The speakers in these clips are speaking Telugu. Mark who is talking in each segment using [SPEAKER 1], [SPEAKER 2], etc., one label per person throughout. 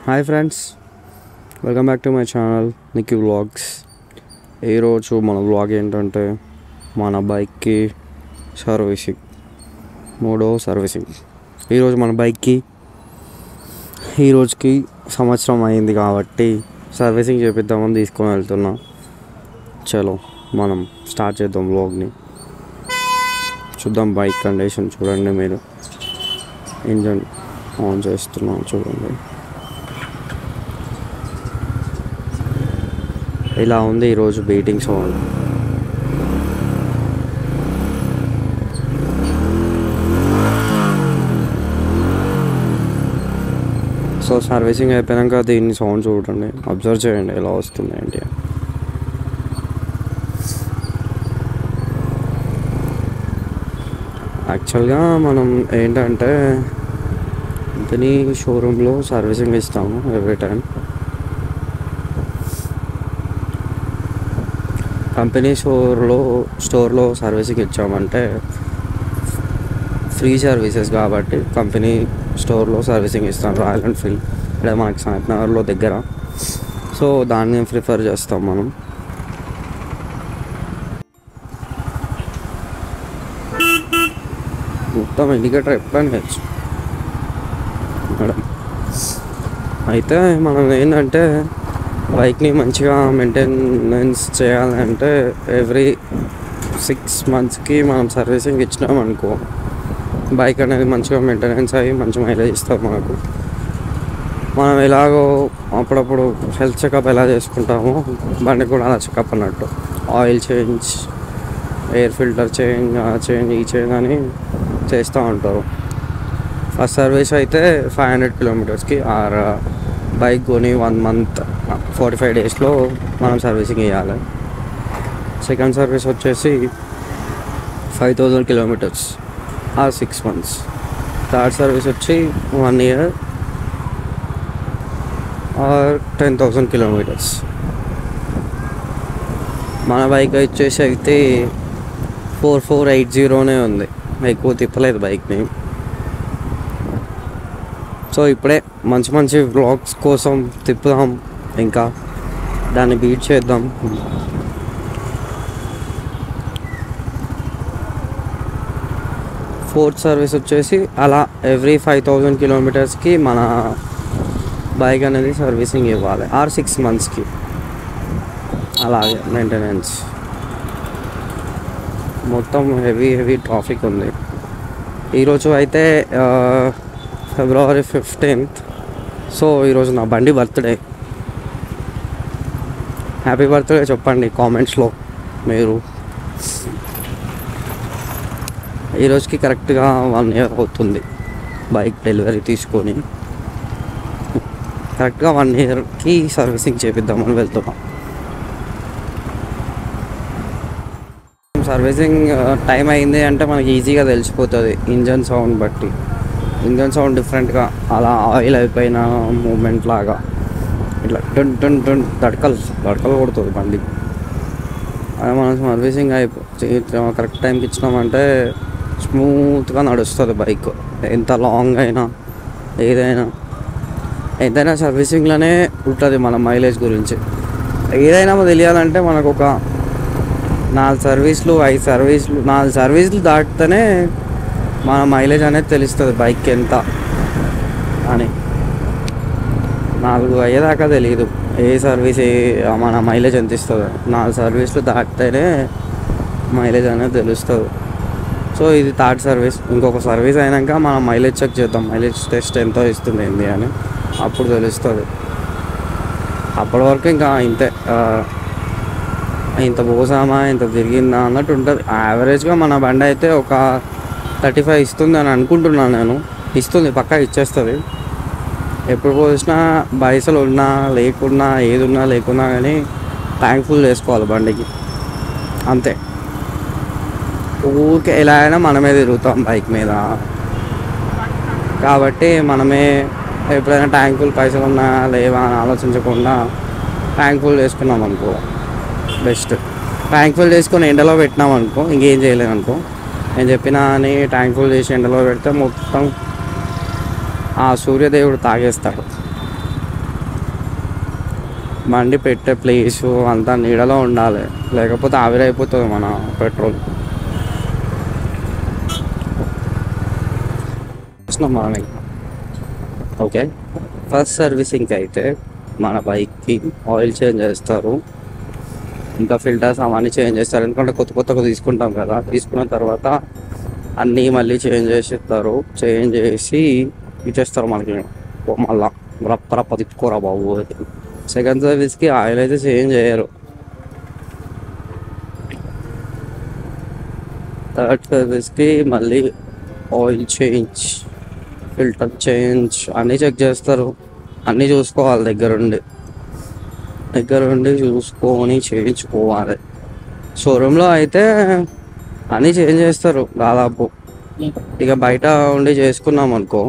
[SPEAKER 1] Hi friends, welcome back to my channel Nikki vlogs. ఈరోజు మన వ్లాగ్ ఏంటంటే మన బైక్కి సర్వీసింగ్, మూడో సర్వీసింగ్. ఈరోజు మన బైక్కి ఈరోజుకి సంవత్సరం అయింది కాబట్టి సర్వీసింగ్ చేపిద్దామని తీసుకొని వెళ్తున్నా. చలో మనం స్టార్ట్ చేద్దాం వ్లాగ్ని. చూద్దాం బైక్ కండిషన్. చూడండి, మీరు ఇంజన్ ఆన్ చేస్తున్నాం చూడండి. ఇలా ఉంది ఈరోజు బీటింగ్ సౌండ్. సో సర్వీసింగ్ అయిపోయాక దీన్ని సౌండ్ చూడండి, అబ్జర్వ్ చేయండి ఎలా వస్తుంది ఏంటి. యాక్చువల్గా మనం ఏంటంటే దీని షోరూంలో సర్వీసింగ్ ఇస్తాము ఎవ్రీ టైం. కంపెనీ స్టోర్లో సర్వీసింగ్ ఇచ్చామంటే ఫ్రీ సర్వీసెస్ కాబట్టి కంపెనీ స్టోర్లో సర్వీసింగ్ ఇస్తాం. రాయల్ ఎన్ఫీల్డ్ ఇక్కడ మనకి సాయిత్ నగర్లో దగ్గర. సో దాన్ని ప్రిఫర్ చేస్తాం మనం. మొత్తం ఇండికేటర్ ఎప్పుడైనా వేయచ్చు మేడం. అయితే మనం ఏంటంటే బైక్ని మంచిగా మెయింటెనెన్స్ చేయాలంటే ఎవ్రీ 6 monthsకి మనం సర్వీసింగ్ ఇచ్చినామనుకో బైక్ అనేది మంచిగా మెయింటెనెన్స్ అయ్యి మంచి మైలేజ్ ఇస్తుంది మనకు. మనం ఎలాగో అప్పుడప్పుడు హెల్త్ చెకప్ ఎలా చేసుకుంటామో బండి కూడా అలా చెకప్ అన్నట్టు. Oil change, air filter change అని చేస్తూ ఉంటారు. ఫస్ట్ సర్వీస్ అయితే 500 kilometers ఆర్ బైక్ కొని 1 month 45 daysలో మనం సర్వీసింగ్ ఇవ్వాలి. సెకండ్ సర్వీస్ వచ్చేసి 5000 kilometers or 6 months. Third service వచ్చి 1 year ఆర్ 10,000 kilometers. మన బైక్ వచ్చేసి అయితే 4480 ఉంది. ఎక్కువ తిప్పలేదు బైక్ని. సో ఇప్పుడే మంచి వ్లాగ్స్ కోసం తిప్పుదాం, ఇంకా దాన్ని బీట్ చేద్దాం. ఫోర్త్ సర్వీస్ వచ్చేసి అలా ఎవ్రీ 5000 kilometersకి మన బైక్ అనేది సర్వీసింగ్ ఇవ్వాలి, ఆర్ 6 monthsకి. అలాగే మెయింటెనెన్స్. మొత్తం హెవీ ట్రాఫిక్ ఉంది ఈరోజు. అయితే February 15th. సో ఈరోజు నా బండి బర్త్డే. హ్యాపీ బర్త్డే చెప్పండి కామెంట్స్లో మీరు. ఈరోజుకి కరెక్ట్గా 1 year అవుతుంది బైక్ డెలివరీ తీసుకొని. కరెక్ట్గా 1 yearకి సర్వీసింగ్ చేపిద్దామని వెళ్తున్నాం. సర్వీసింగ్ టైం అయింది అంటే మనకి ఈజీగా తెలిసిపోతుంది ఇంజన్ సౌండ్ బట్టి. ఇంజన్ సౌండ్ డిఫరెంట్గా అలా ఆయిల్ అయిపోయిన మూమెంట్ లాగా ఇట్లా టన్ దడకలు కొడుతుంది బండి. అదే మనం సర్వీసింగ్ కరెక్ట్ టైంకి ఇచ్చినామంటే స్మూత్గా నడుస్తుంది బైక్. ఎంత లాంగ్ అయినా ఏదైనా సర్వీసింగ్లోనే ఉంటుంది మన మైలేజ్ గురించి. ఏదైనా తెలియాలంటే మనకు ఒక 4 సర్వీసులు 5 సర్వీసులు 4 సర్వీసులు దాటితేనే మన మైలేజ్ అనేది తెలుస్తుంది బైక్ ఎంత అని. 4 అయ్యేదాకా తెలియదు ఏ సర్వీస్ మన మైలేజ్ ఎంత ఇస్తుందో. 4 సర్వీసులు దాటితేనే మైలేజ్ అనేది తెలుస్తుంది. సో ఇది థర్డ్ సర్వీస్. ఇంకొక సర్వీస్ అయినాక మనం మైలేజ్ చెక్ చేద్దాం, మైలేజ్ టెస్ట్ ఎంతో ఇస్తుంది ఏంటి అని. అప్పుడు తెలుస్తుంది. అప్పటి వరకు ఇంకా ఇంత పోసామా ఇంత తిరిగిందా అన్నట్టు ఉంటుంది. యావరేజ్గా మన బండి అయితే ఒక 35 ఇస్తుంది అని అనుకుంటున్నాను నేను. ఇస్తుంది, పక్కా ఇచ్చేస్తుంది. ఎప్పుడు పోసినా బైసలు ఉన్నా లేకున్నా ఏదున్నా లేకున్నా కానీ ట్యాంక్ ఫుల్ చేసుకోవాలి బండికి, అంతే. ఊరికే ఎలా అయినా మనమే తిరుగుతాం బైక్ మీద కాబట్టి మనమే ఎప్పుడైనా ట్యాంక్ ఫుల్ పైసలు ఉన్నా లేవా అని ఆలోచించకుండా ట్యాంక్ ఫుల్ చేసుకున్నాం అనుకో బెస్ట్. ట్యాంక్ ఫుల్ చేసుకొని ఎండలో పెట్టినాం అనుకో ఇంకేం చేయలేము అనుకో. నేను చెప్పినా అని ట్యాంక్ ఫుల్ చేసి ఎండలో పెడితే మొత్తం ఆ సూర్యదేవుడు తాగేస్తాడు. బండి పెట్టే ప్లేసు అంతా నీడలో ఉండాలి, లేకపోతే ఆవిరైపోతుంది మన పెట్రోల్. Morning okay. ఫస్ట్ సర్వీసింగ్కి అయితే మన బైక్కి ఆయిల్ చేంజ్ చేస్తారు, ఇంకా ఫిల్టర్స్ అవన్నీ చేంజ్ చేస్తారు. ఎందుకంటే కొత్త కొత్తగా తీసుకుంటాం కదా, తీసుకున్న తర్వాత అన్నీ మళ్ళీ చేంజ్ చేసేస్తారు. చేంజ్ చేసి ఇచ్చేస్తారు మనకి. మళ్ళా రప్ప తిప్పుకోరా బాబు. సెకండ్ సర్వీస్కి ఆయిల్ అయితే చేంజ్ చేయరు. థర్డ్ సర్వీస్కి మళ్ళీ ఆయిల్ చేంజ్, ఫిల్టర్ చేంజ్ అన్నీ చెక్ చేస్తారు. అన్నీ చూసుకోవాలి దగ్గరుండి చూసుకొని చేయించుకోవాలి. షోరూంలో అయితే అన్నీ చేంజ్ చేస్తారు దాదాపు. ఇక బయట ఉండి చేసుకున్నాం అనుకో,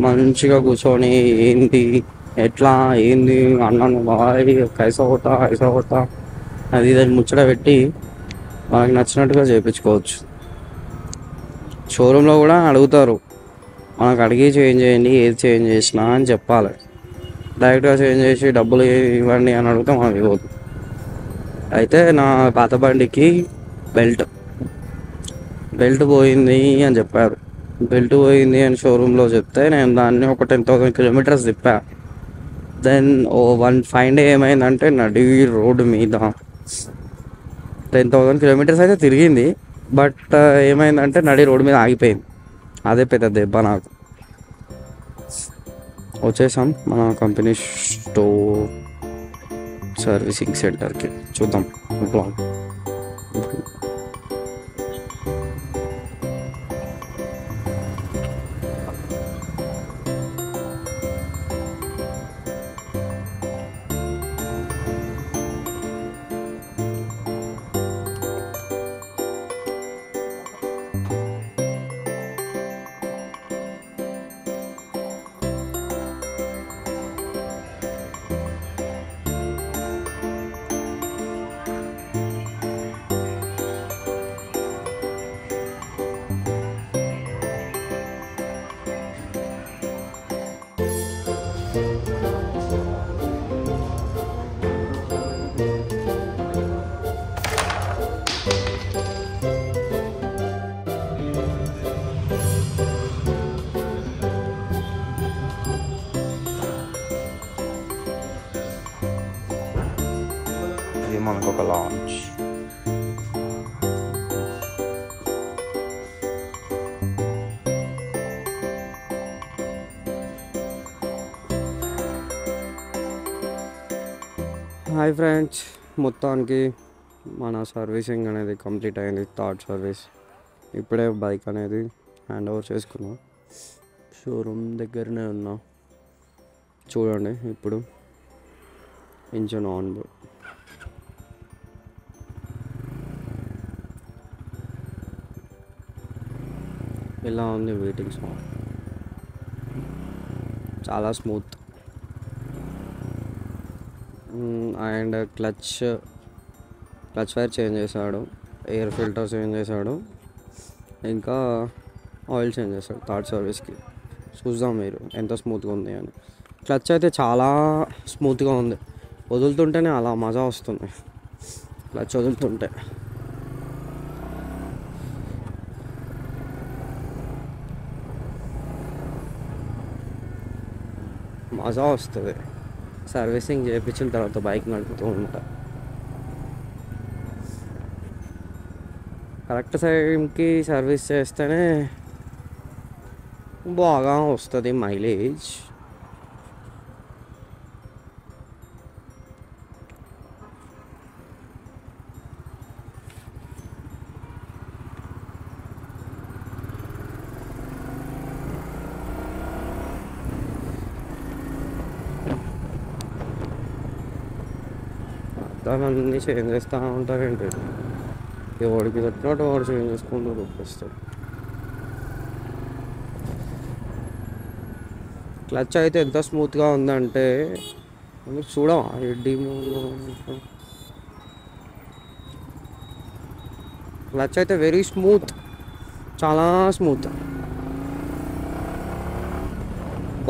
[SPEAKER 1] మంచిగా కూర్చొని ఏంటి ఎట్లా ఏంది అన్నాను బాయ్ కైసా హోతా అది ఇది ముచ్చట పెట్టి మనకు నచ్చినట్టుగా చేయించుకోవచ్చు. షోరూంలో కూడా అడుగుతారు, మనకు అడిగి చేంజ్ చేయండి, ఏది చేంజ్ చేసినా అని చెప్పాలి. డైరెక్ట్గా చేంజ్ చేసి డబ్బులు ఇవ్వండి అని అడిగితే మనకి ఇవ్వదు. అయితే నా పాత బండికి బెల్ట్ పోయింది అని చెప్పారు. బెల్ట్ పోయింది అని షోరూంలో చెప్తే నేను దాన్ని ఒక 10,000 కిలోమీటర్స్ తిప్పా. దెన్ వన్ ఫైన్ డే ఏమైందంటే నడి రోడ్డు మీద 10,000 కిలోమీటర్స్ అయితే తిరిగింది, బట్ ఏమైందంటే నడి రోడ్డు మీద ఆగిపోయింది. అదే పెద్ద దెబ్బ నాకు. వచ్చేసాం మన కంపెనీ స్టోర్ సర్వీసింగ్ సెంటర్కి. చూద్దాం బ్లాగ్. ఇది మనకు ఒక లాంచ్. హాయ్ ఫ్రెండ్స్, మొత్తానికి మన సర్వీసింగ్ అనేది కంప్లీట్ అయింది. థర్డ్ సర్వీస్ ఇప్పుడే బైక్ అనేది హ్యాండ్ ఓవర్ చేసుకున్నాం. షోరూమ్ దగ్గరనే ఉన్నా, చూడండి. ఇప్పుడు ఇంజన్ ఆన్ బోర్డ్. ఇలా ఉంది వెయిటింగ్ సౌండ్, చాలా smooth. And clutch wire change చేశాడు, ఎయిర్ ఫిల్టర్ చేంజ్ చేశాడు, ఇంకా ఆయిల్ చేంజ్ చేశాడు థర్డ్ సర్వీస్కి. చూద్దాం మీరు ఎంత స్మూత్గా ఉంది అని. క్లచ్ అయితే చాలా స్మూత్గా ఉంది, వదులుతుంటేనే అలా మజా వస్తుంది. క్లచ్ వదులుతుంటే మజా వస్తుంది. సర్వీసింగ్ చేయించిన తర్వాత బైక్ నడుపుతూ ఉంటా. కరెక్ట్ టైంకి సర్వీస్ చేస్తేనే బాగా వస్తుంది మైలేజ్. దాన్ని చేంజ్ చేస్తూ ఉంటారేంటి, ఎవడికి తట్టినట్టు వాడు చేంజ్ చేసుకుంటూ రూపిస్తాడు. క్లచ్ అయితే ఎంత స్మూత్గా ఉందంటే చూడవా, క్లచ్ అయితే వెరీ స్మూత్, చాలా స్మూత్,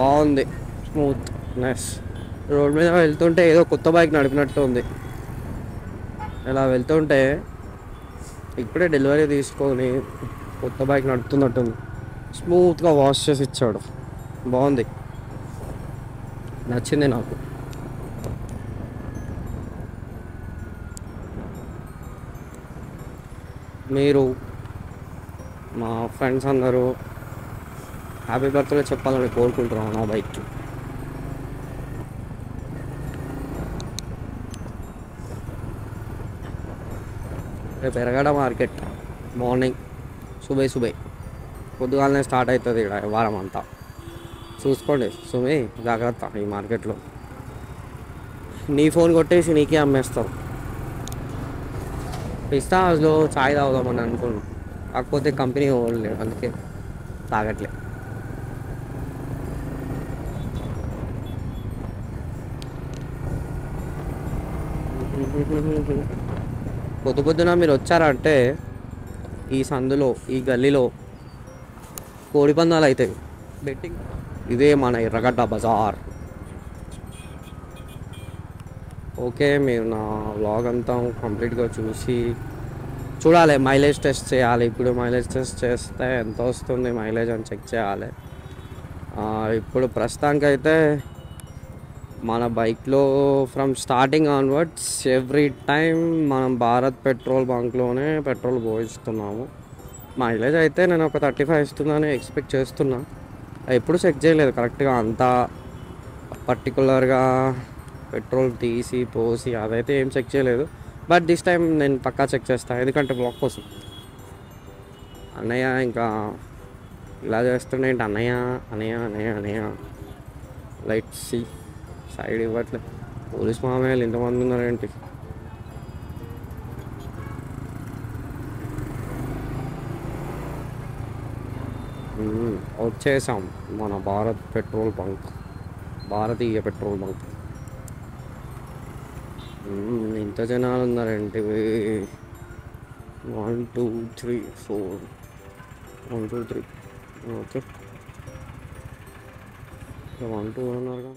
[SPEAKER 1] బాగుంది స్మూత్నెస్. రోడ్ మీద వెళ్తుంటే ఏదో కొత్త బైక్ నడిపినట్టు ఉంది. ఇలా వెళ్తుంటే ఇప్పుడే డెలివరీ తీసుకొని కొత్త బైక్ నడుపుతున్నట్టుంది. స్మూత్గా వాష్ చేసి ఇచ్చాడు, బాగుంది, నచ్చింది నాకు. మీరు మా ఫ్రెండ్స్ అందరూ హ్యాపీ బర్త్డే చెప్పాలని కోరుకుంటున్నాను నా బైక్కి. రేపు ఎర్రగడ్డ మార్కెట్ మార్నింగ్ సుబే పొద్దుగాలనే స్టార్ట్ అవుతుంది ఇక్కడ వారం అంతా. చూసుకోండి సుమే, జాగ్రత్త ఈ మార్కెట్లో. నీ ఫోన్ కొట్టేసి నీకే అమ్మేస్తాం. పిస్తా హౌస్లో చాయ్ తాగుదామని అనుకున్నాను, కాకపోతే కంపెనీ ఓడలేదు, అందుకే తాగట్లే. పొద్దున మీరు వచ్చారంటే ఈ సందులో ఈ గల్లీలో కోడి పందాలు అవుతాయి, బెట్టింగ్. ఇదే మన ఎర్రగడ్డ బజార్. ఓకే, మీరు నా వ్లాగ్ అంతా కంప్లీట్గా చూడాలి. మైలేజ్ టెస్ట్ చేయాలి. ఇప్పుడు మైలేజ్ టెస్ట్ చేస్తే ఎంత వస్తుంది మైలేజ్ అని చెక్ చేయాలి. ఇప్పుడు ప్రస్తుతానికైతే మన బైక్లో from starting onwards every time మనం భారత్ పెట్రోల్ బంక్లోనే పెట్రోల్ పోయిస్తున్నాము. మైలేజ్ అయితే నేను ఒక 35 ఇస్తుందని ఎక్స్పెక్ట్ చేస్తున్నా. ఎప్పుడు చెక్ చేయలేదు కరెక్ట్గా అంతా పర్టికులర్గా పెట్రోల్ తీసి పోసి అదైతే ఏం చెక్ చేయలేదు. బట్ దిస్ టైం నేను పక్కా చెక్ చేస్తాను, ఎందుకంటే బ్లాక్ కోసం. అన్నయ్య ఇంకా ఇలా చేస్తుండే ఏంటి అన్నయ్య అన్నయ్య అన్నయ్య అన్నయ్య. లైట్ సి సైడ్ ఇవ్వట్లేదు. పోలీస్ మామయ్యలు ఇంతమంది ఉన్నారేంటి? వచ్చేసాం మన భారత్ పెట్రోల్ బంక్, భారతీయ పెట్రోల్ బంక్. ఇంత జనాలు ఉన్నారేంటి? 1 2 3 4 1 2 3. ఓకే, 1 2 ఉన్నారుగా.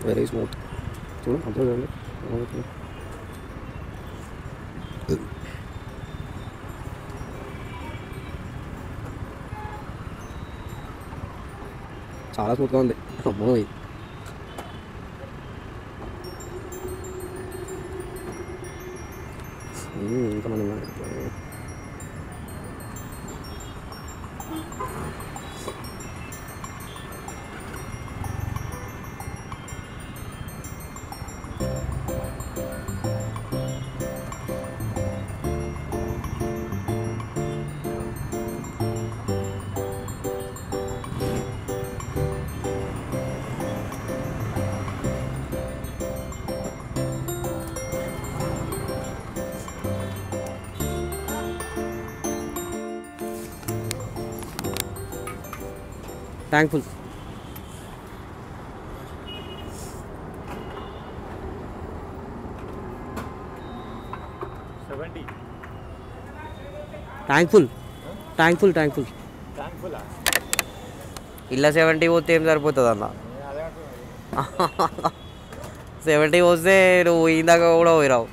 [SPEAKER 1] Very smooth. చూడు అంతే చూడండి. చాలా స్మూత్గా ఉంది. అమ్మో, ఇంతమంది ఉన్నారు. థ్యాంక్ఫుల్. థ్యాంక్ఫుల్ ఇలా 70 పోతే ఏం సరిపోతుంది అన్న? 70 వస్తే నువ్వు ఇందాక కూడా పోయిరావు.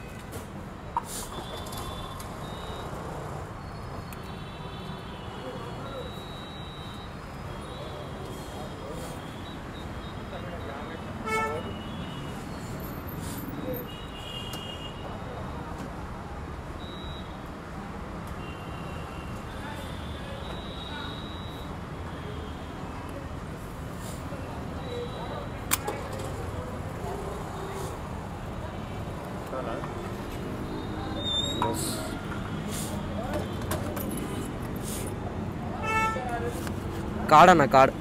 [SPEAKER 1] కార్డ్ అన్న, కార్డ్.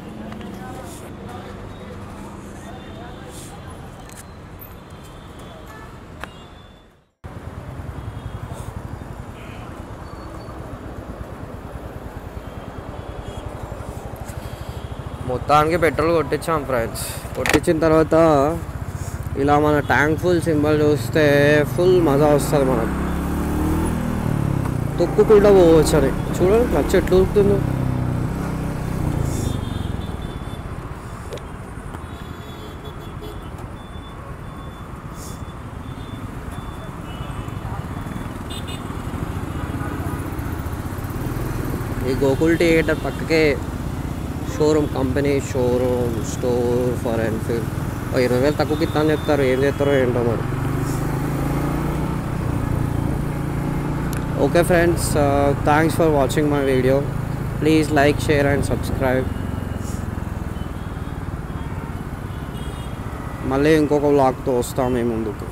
[SPEAKER 1] మొత్తానికి పెట్రోల్ కొట్టించాం ఫ్రెండ్స్. కొట్టించిన తర్వాత ఇలా మన ట్యాంక్ ఫుల్ సింబల్ చూస్తే ఫుల్ మజా వస్తుంది మనకు. తొక్కుకుండా పోవచ్చు అని. చూడండి క్లచ్ ఎట్లా ఊపుతుందో. ఈ గోకుల్ థియేటర్ పక్కకే company showroom store for Enfield. 20,000 తక్కువకి ఇస్తా అని చెప్తారు. ఏం చేస్తారో ఏంటో మరి. Okay friends, thanks for watching my video. Please like, share and subscribe. మళ్ళీ ఇంకొక వ్లాగ్తో వస్తాం మీ ముందుకు.